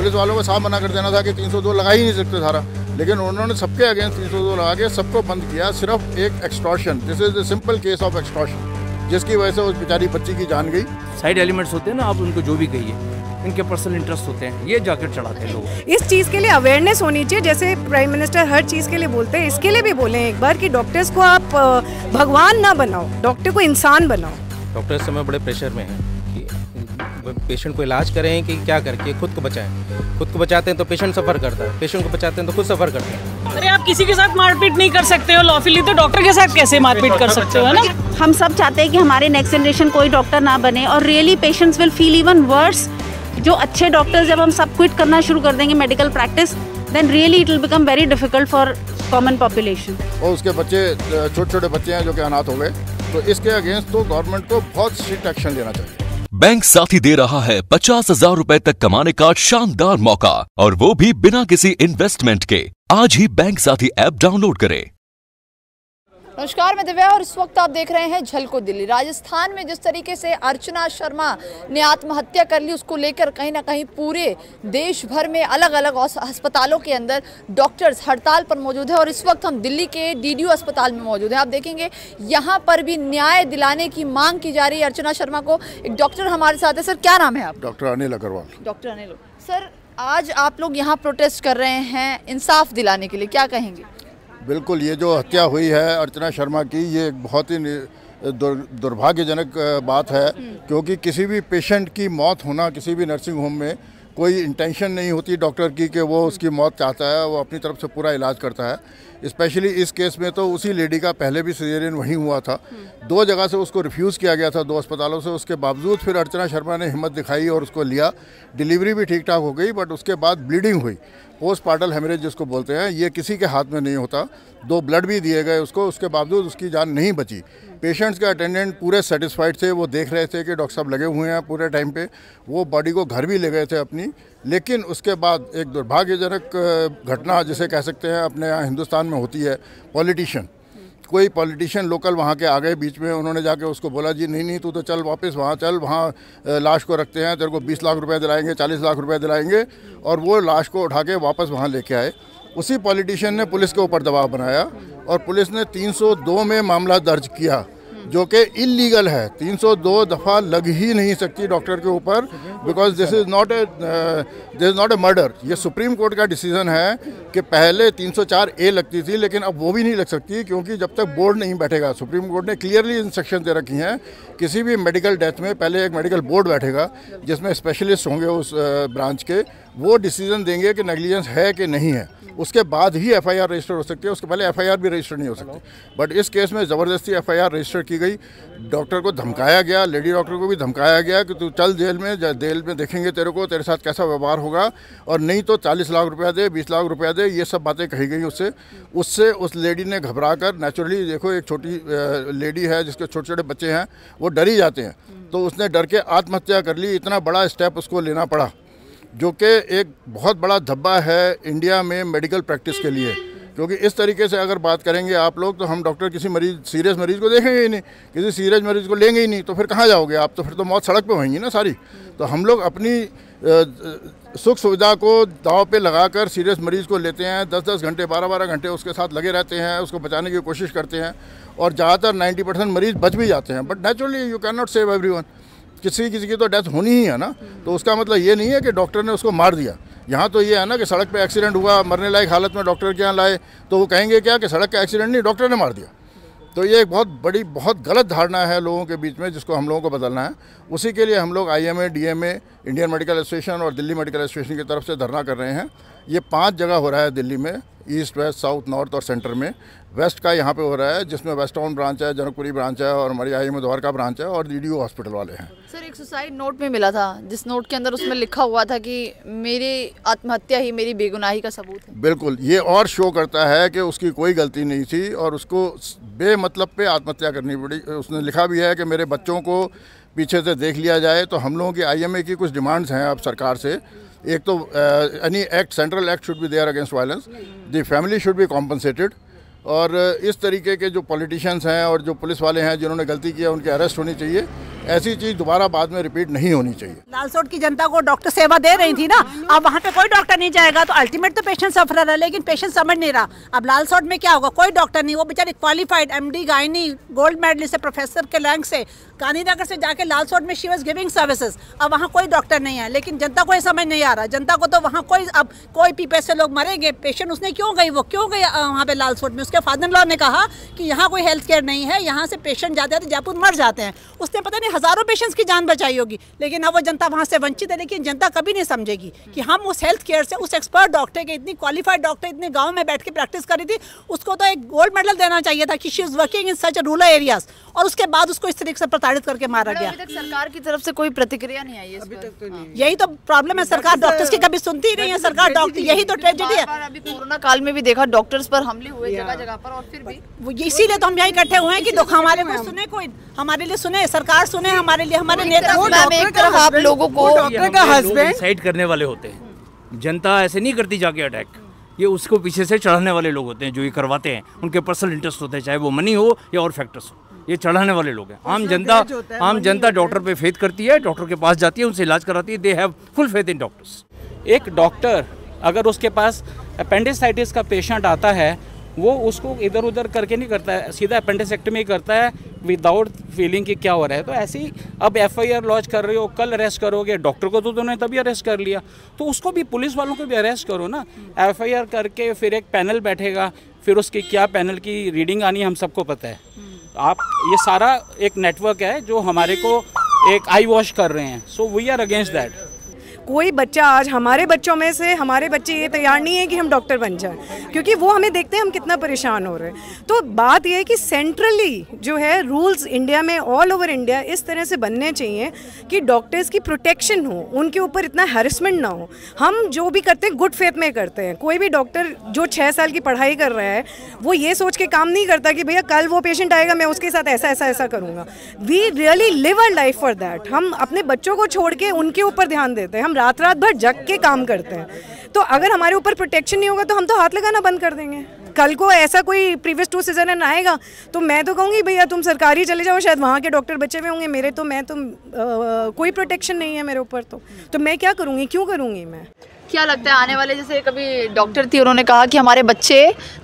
Police वालों को साफ मना कर देना था कि 302 लगा ही नहीं सकते सारा, लेकिन उन्होंने सबके अगेंस्ट 302 लगा के सबको बंद किया। सिर्फ एक extortion, this is the simple case of extortion, जिसकी वजह से उस बेचारी बच्ची की जान गई। साइड एलिमेंट्स होते हैं ना, आप उनको जो भी कहिए, इनके पर्सनल इंटरेस्ट होते हैं, ये जाकर चढ़ाते हैं लोग। इस चीज़ के लिए अवेयरनेस होनी चाहिए, जैसे प्राइम मिनिस्टर हर चीज़ के लिए बोलते हैं, इसके लिए भी बोले एक बार कि डॉक्टर्स को आप भगवान ना बनाओ, डॉक्टर को इंसान बनाओ। डॉक्टर इस समय बड़े प्रेशर में हैं कि पेशेंट को इलाज करें कि क्या करके खुद को बचाएं। खुद को बचाते हैं तो पेशेंट सफ़र करता है, पेशेंट को बचाते हैं तो खुद सफ़र करते हैं। अरे आप किसी के साथ मारपीट नहीं कर सकते हो लॉफुली, तो डॉक्टर के साथ कैसे मारपीट कर सकते हो, है ना? हम सब चाहते हैं कि हमारे नेक्स्ट जनरेशन कोई डॉक्टर ना बने, और really patients will feel even worse. जो अच्छे डॉक्टर्स जब हम सब क्विट करना शुरू कर देंगे medical practice, then really it will become very difficult for common population. और उसके बच्चे छोटे छोटे बच्चे हैं जो कि अनाथ हो गए, तो इसके अगेंस्ट तो गवर्नमेंट को बहुत स्ट्रिक्ट एक्शन लेना चाहिए। बैंक साथी दे रहा है 50,000 रुपए तक कमाने का शानदार मौका, और वो भी बिना किसी इन्वेस्टमेंट के। आज ही बैंक साथी ऐप डाउनलोड करें। नमस्कार, मैं दिव्या और इस वक्त आप देख रहे हैं झलको दिल्ली। राजस्थान में जिस तरीके से अर्चना शर्मा ने आत्महत्या कर ली, उसको लेकर कहीं ना कहीं पूरे देश भर में अलग अलग अस्पतालों के अंदर डॉक्टर्स हड़ताल पर मौजूद है, और इस वक्त हम दिल्ली के डीडीयू अस्पताल में मौजूद हैं। आप देखेंगे यहाँ पर भी न्याय दिलाने की मांग की जा रही है अर्चना शर्मा को। एक डॉक्टर हमारे साथ है। सर, क्या नाम है आप? Doctor Anil Agarwal. Doctor Anil sir, आज आप लोग यहाँ प्रोटेस्ट कर रहे हैं इंसाफ दिलाने के लिए, क्या कहेंगे? बिल्कुल, ये जो हत्या हुई है अर्चना शर्मा की, ये एक बहुत ही दुर्भाग्यजनक बात है, क्योंकि किसी भी पेशेंट की मौत होना किसी भी नर्सिंग होम में कोई इंटेंशन नहीं होती डॉक्टर की कि वो उसकी मौत चाहता है, वो अपनी तरफ से पूरा इलाज करता है। स्पेशली इस केस में तो उसी लेडी का पहले भी सिजेरियन वहीं हुआ था, 2 जगह से उसको रिफ्यूज़ किया गया था, 2 अस्पतालों से। उसके बावजूद फिर अर्चना शर्मा ने हिम्मत दिखाई और उसको लिया। डिलीवरी भी ठीक ठाक हो गई, बट उसके बाद ब्लीडिंग हुई, पोस्टपार्टल हेमरेज जिसको बोलते हैं। ये किसी के हाथ में नहीं होता। 2 ब्लड भी दिए गए उसको, उसके बावजूद उसकी जान नहीं बची। पेशेंट्स के अटेंडेंट पूरे सेटिस्फाइड थे, वो देख रहे थे कि डॉक्टर साहब लगे हुए हैं पूरे टाइम पे। वो बॉडी को घर भी ले गए थे अपनी, लेकिन उसके बाद एक दुर्भाग्यजनक घटना जिसे कह सकते हैं अपने यहाँ हिंदुस्तान में होती है। कोई पॉलिटिशियन लोकल वहाँ के आ गए बीच में, उन्होंने जाके उसको बोला जी नहीं तू तो चल वापस वहाँ चल, वहाँ लाश को रखते हैं, तेरे को 20 लाख रुपए दिलाएंगे, 40 लाख रुपए दिलाएंगे, और वो लाश को उठा के वापस वहाँ लेके आए। उसी पॉलिटिशियन ने पुलिस के ऊपर दबाव बनाया, और पुलिस ने 302 में मामला दर्ज किया, जो कि इलीगल है। 302 दफ़ा लग ही नहीं सकती डॉक्टर के ऊपर, because this is not a murder. ये सुप्रीम कोर्ट का डिसीजन है कि पहले 304A लगती थी, लेकिन अब वो भी नहीं लग सकती, क्योंकि जब तक बोर्ड नहीं बैठेगा। सुप्रीम कोर्ट ने क्लियरली इंस्ट्रक्शन दे रखी हैं, किसी भी मेडिकल डेथ में पहले एक मेडिकल बोर्ड बैठेगा जिसमें स्पेशलिस्ट होंगे उस ब्रांच के, वो डिसीजन देंगे कि नेग्लिजेंस है कि नहीं है। उसके बाद ही FIR रजिस्टर हो सकती है, उसके पहले FIR भी रजिस्टर नहीं हो सकती। बट इस केस में ज़बरदस्ती FIR रजिस्टर की गई। डॉक्टर को धमकाया गया, लेडी डॉक्टर को भी धमकाया गया कि तू चल जेल में देखेंगे तेरे को, तेरे साथ कैसा व्यवहार होगा, और नहीं तो 40 लाख रुपया दे, 20 लाख रुपया दे। ये सब बातें कही गई उससे उस लेडी ने घबरा कर, नेचुरली देखो एक छोटी लेडी है जिसके छोटे छोटे बच्चे हैं, वो डर ही जाते हैं, तो उसने डर के आत्महत्या कर ली। इतना बड़ा स्टेप उसको लेना पड़ा, जो कि एक बहुत बड़ा धब्बा है इंडिया में मेडिकल प्रैक्टिस के लिए। क्योंकि इस तरीके से अगर बात करेंगे आप लोग, तो हम डॉक्टर किसी सीरियस मरीज़ को देखेंगे ही नहीं, किसी सीरियस मरीज़ को लेंगे ही नहीं, तो फिर कहाँ जाओगे आप? तो फिर तो मौत सड़क पे होंगी ना सारी। तो हम लोग अपनी सुख सुविधा को दांव पे लगाकर सीरियस मरीज़ को लेते हैं, 10-10 घंटे 12-12 घंटे उसके साथ लगे रहते हैं, उसको बचाने की कोशिश करते हैं, और ज़्यादातर 90% मरीज़ बच भी जाते हैं। But naturally you can not save everyone. किसी की तो डेथ होनी ही है ना, तो उसका मतलब ये नहीं है कि डॉक्टर ने उसको मार दिया। यहाँ तो ये है ना कि सड़क पे एक्सीडेंट हुआ, मरने लायक हालत में डॉक्टर के यहाँ लाए, तो वो कहेंगे क्या कि सड़क का एक्सीडेंट नहीं, डॉक्टर ने मार दिया। तो ये एक बहुत गलत धारणा है लोगों के बीच में, जिसको हम लोगों को बदलना है। उसी के लिए हम लोग IMA, DMA, Indian medical association और दिल्ली मेडिकल एसोसिएशन की तरफ से धरना कर रहे हैं। ये 5 जगह हो रहा है दिल्ली में, ईस्ट, वेस्ट, साउथ, नॉर्थ और सेंटर में। वेस्ट का यहाँ पे हो रहा है, जिसमें वेस्ट टाउन ब्रांच है, जनकपुरी ब्रांच है, और हमारी IMA द्वारका ब्रांच है, और DDU हॉस्पिटल वाले हैं। सर, एक सुसाइड नोट में मिला था, जिस नोट के अंदर उसमें लिखा हुआ था कि मेरी आत्महत्या ही मेरी बेगुनाही का सबूत है। बिल्कुल, ये और शो करता है कि उसकी कोई गलती नहीं थी, और उसको बेमतलब पे आत्महत्या करनी पड़ी। उसने लिखा भी है कि मेरे बच्चों को पीछे से देख लिया जाए। तो हम लोगों की IMA की कुछ डिमांड्स हैं अब सरकार से। एक तो any act, central act should be there against violence, the family should be compensated, और इस तरीके के जो पॉलिटिशियंस हैं और जो पुलिस वाले हैं जिन्होंने गलती की है, उनकी अरेस्ट होनी चाहिए। ऐसी चीज़ दोबारा बाद में रिपीट नहीं होनी चाहिए। लालसोट की जनता को डॉक्टर सेवा दे रही थी ना, अब वहाँ पे कोई डॉक्टर नहीं जाएगा तो अल्टीमेट तो पेशेंट सफर है, लेकिन पेशेंट समझ नहीं रहा। अब लालसोट में क्या होगा, कोई डॉक्टर नहीं, वो बेचारी qualified MD gynae gold medallist है, प्रोफेसर के रैंक से गांधीनगर से जाके लालसोट में शी वाज गिविंग सर्विसेज। अब वहाँ कोई डॉक्टर नहीं है, लेकिन जनता को ये समझ नहीं आ रहा। जनता को तो वहाँ कोई, अब कोई पीपे से लोग मरेंगे, पेशेंट उसने क्यों गई, वो क्यों गई वहाँ पे लालसोट में। उसके फादर इन लॉ ने कहा कि यहाँ कोई हेल्थ केयर नहीं है, यहाँ से पेशेंट जाते हैं तो जयपुर मर जाते हैं। उसने पता नहीं हज़ारों पेशेंट्स की जान बचाई होगी, लेकिन अब वो जनता वहाँ से वंचित है। लेकिन जनता कभी नहीं समझेगी कि हम उस हेल्थ केयर से, उस एक्सपर्ट डॉक्टर के, इतनी क्वालिफाइड डॉक्टर इतने गाँव में बैठ के प्रैक्टिस करी थी, उसको तो एक गोल्ड मेडल देना चाहिए था कि she is working in such rural areas, और उसके बाद उसको इस तरीके से प्रताड़ित करके मारा गया। अभी तक सरकार की तरफ से कोई प्रतिक्रिया नहीं आई है इस पर। यही तो प्रॉब्लम है, सरकार डॉक्टर्स की कभी सुनती ही नहीं है। सरकार डॉक्टर, यही तो ट्रेजेडी है। अभी कोरोना काल में भी देखा डॉक्टर्स पर हमले हुए जगह जगह पर, और फिर भी वो इसीलिए तो हम यहाँ इकट्ठे हुए हैं कि दुख हमारे को सुने, कोई हमारे लिए सुने, सरकार सुने हमारे लिए, हमारे नेता। एक तरफ आप लोगों को डॉक्टर का हस्बैंड डिसाइड करने वाले होते हैं, जनता ऐसे नहीं करती जाके अटैक, ये उसको पीछे से चढ़ाने वाले लोग होते हैं जो ये करवाते हैं, उनके पर्सनल इंटरेस्ट होते हैं, चाहे वो मनी हो या और फैक्टर्स हो, ये चढ़ाने वाले लोग हैं। आम जनता डॉक्टर पे फेथ करती है, डॉक्टर के पास जाती है, उनसे इलाज कराती है, they have full faith in doctors. एक डॉक्टर अगर उसके पास अपेंडिसाइटिस का पेशेंट आता है, वो उसको इधर उधर करके नहीं करता है, सीधा अपेंडिसेक्टमी ही करता है विदाउट फीलिंग कि क्या हो रहा है। तो ऐसे ही अब FIR लॉन्च कर रहे हो, कल अरेस्ट करोगे, डॉक्टर को तो उन्होंने तभी अरेस्ट कर लिया, तो उसको भी, पुलिस वालों को भी अरेस्ट करो ना। FIR करके फिर एक पैनल बैठेगा, फिर उसकी क्या पैनल की रीडिंग आनी हम सबको पता है। आप, ये सारा एक नेटवर्क है जो हमारे को एक आई वॉश कर रहे हैं, so we are against that. कोई बच्चा आज, हमारे बच्चों में से हमारे बच्चे ये तैयार नहीं है कि हम डॉक्टर बन जाएं, क्योंकि वो हमें देखते हैं हम कितना परेशान हो रहे हैं। तो बात ये है कि सेंट्रली जो है रूल्स इंडिया में, ऑल ओवर इंडिया इस तरह से बनने चाहिए कि डॉक्टर्स की प्रोटेक्शन हो, उनके ऊपर इतना हैरेसमेंट ना हो। हम जो भी करते हैं गुड फेथ में करते हैं। कोई भी डॉक्टर जो 6 साल की पढ़ाई कर रहा है वो ये सोच के काम नहीं करता कि भैया कल वो पेशेंट आएगा मैं उसके साथ ऐसा ऐसा ऐसा करूँगा। We really live a life for that. हम अपने बच्चों को छोड़ के उनके ऊपर ध्यान देते हैं, हम रात रात भर जग के काम करते हैं। तो अगर हमारे ऊपर प्रोटेक्शन नहीं होगा तो हम तो हाथ लगाना बंद कर देंगे। कल को ऐसा कोई प्रीवियस 2 सीजन आएगा तो मैं तो कहूँगी भैया तुम सरकारी चले जाओ, शायद वहाँ के डॉक्टर बचे हुए होंगे, मेरे तो कोई प्रोटेक्शन नहीं है मेरे ऊपर, तो मैं क्या करूँगी, क्यों करूँगी मैं। क्या लगता है आने वाले, जैसे कभी डॉक्टर थी उन्होंने कहा कि हमारे बच्चे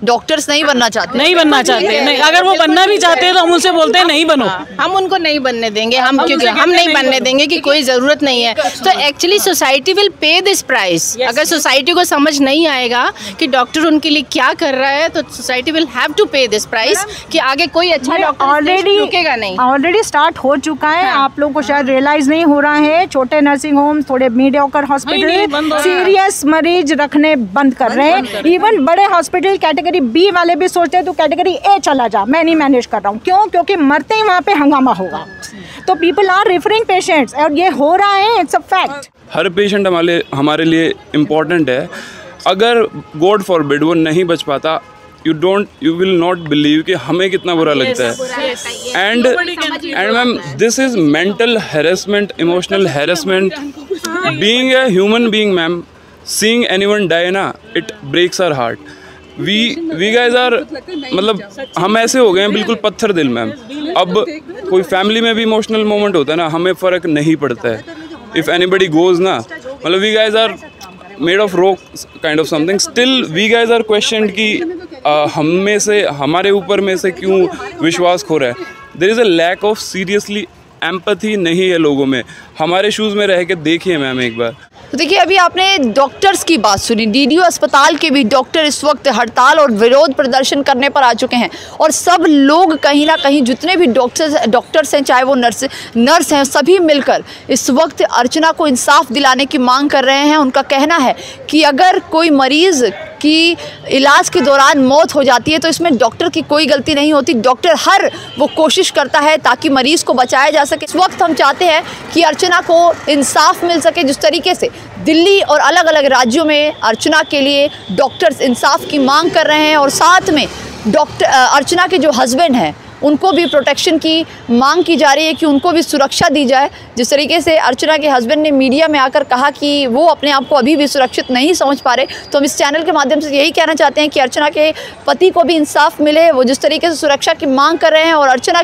डॉक्टर्स नहीं बनना चाहते, नहीं बनना चाहते, नहीं, अगर वो बनना भी चाहते हैं तो हम उनसे बोलते हैं नहीं बनो, हम उनको नहीं बनने देंगे, हम क्योंकि हम नहीं बनने देंगे कि कोई ज़रूरत नहीं है। तो actually society will pay this price. अगर सोसाइटी को समझ नहीं आएगा कि डॉक्टर उनके लिए क्या कर रहा है, तो सोसाइटी विल हैव टू पे दिस प्राइस कि आगे कोई अच्छा डॉक्टर ऑलरेडी रुकेगा नहीं। ऑलरेडी स्टार्ट हो चुका है, आप लोगों को शायद रियलाइज नहीं हो रहा है। छोटे नर्सिंग होम, थोड़े मीडियोकर हॉस्पिटल सीरियस मरीज रखने बंद कर रहे हैं। इवन बड़े हॉस्पिटल कैटेगरी B वाले भी सोचते हैं तो कैटेगरी A चला जा, मैं नहीं मैनेज कर रहा हूँ। क्यों? क्योंकि मरते ही वहाँ पे हंगामा होगा। तो पीपल आर रेफरिंग पेशेंट्स और ये हो रहा है, it's a fact. Her patient हमारे लिए इम्पोर्टेंट है। अगर गॉड फॉरबिड वो नहीं बच पाता, यू विल नॉट बिलीव कि हमें कितना बुरा लगता है। And ma'am, this is mental harassment, emotional harassment. Being a human being ma'am, seeing anyone die ना, it breaks our heart. We guys are, मतलब हम ऐसे हो गए हैं बिल्कुल पत्थर दिल मैम। अब कोई फैमिली में भी इमोशनल मोमेंट होता है ना, हमें फ़र्क नहीं पड़ता है। इफ़ एनीबडी गोज ना, मतलब we guys are made of rock kind of something, still we guys are question कि हम में से, हमारे ऊपर में से क्यों विश्वास खो रहा है। There is a lack of seriously empathy नहीं है लोगों में। हमारे शूज़ में रह के देखिए मैम एक बार। तो देखिए अभी आपने डॉक्टर्स की बात सुनी, DDO अस्पताल के भी डॉक्टर इस वक्त हड़ताल और विरोध प्रदर्शन करने पर आ चुके हैं, और सब लोग कहीं ना कहीं जितने भी डॉक्टर्स हैं, चाहे वो नर्स हैं, सभी मिलकर इस वक्त अर्चना को इंसाफ दिलाने की मांग कर रहे हैं। उनका कहना है कि अगर कोई मरीज़ की इलाज के दौरान मौत हो जाती है तो इसमें डॉक्टर की कोई गलती नहीं होती। डॉक्टर हर वो कोशिश करता है ताकि मरीज़ को बचाया जा सके। इस वक्त हम चाहते हैं कि अर्चना को इंसाफ मिल सके। जिस तरीके से दिल्ली और अलग अलग राज्यों में अर्चना के लिए डॉक्टर्स इंसाफ की मांग कर रहे हैं, और साथ में अर्चना के जो हस्बैंड हैं उनको भी प्रोटेक्शन की मांग की जा रही है कि उनको भी सुरक्षा दी जाए। जिस तरीके से अर्चना के हस्बैंड ने मीडिया में आकर कहा कि वो अपने आप को अभी भी सुरक्षित नहीं समझ पा रहे, तो हम इस चैनल के माध्यम से यही कहना चाहते हैं कि अर्चना के पति को भी इंसाफ मिले। वो जिस तरीके से सुरक्षा की मांग कर रहे हैं और अर्चना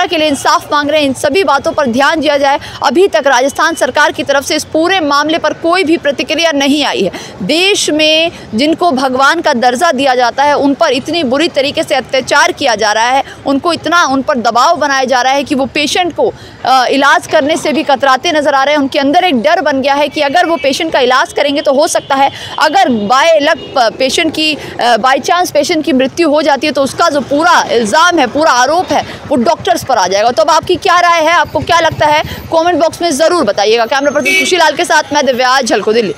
के लिए इंसाफ मांग रहे हैं, इन सभी बातों पर ध्यान दिया जाए। अभी तक राजस्थान सरकार की तरफ से इस पूरे मामले पर कोई भी प्रतिक्रिया नहीं आई है। देश में जिनको भगवान का दर्जा दिया जाता है उन पर इतनी बुरी तरीके से अत्याचार किया जा रहा है, उनको इतना उन पर दबाव बनाया जा रहा है कि वो पेशेंट को इलाज करने से भी कतराते नजर आ रहे हैं। उनके अंदर एक डर बन गया है कि अगर वो पेशेंट का इलाज करेंगे तो हो सकता है अगर बाय चांस पेशेंट की मृत्यु हो जाती है तो उसका जो पूरा इल्ज़ाम है, पूरा आरोप है, वो डॉक्टर्स पर आ जाएगा। तो अब आपकी क्या राय है, आपको क्या लगता है, कमेंट बॉक्स में ज़रूर बताइएगा। कैमरा पर्सन खुशी लाल के साथ मैं दिव्या, झलको दिल्ली।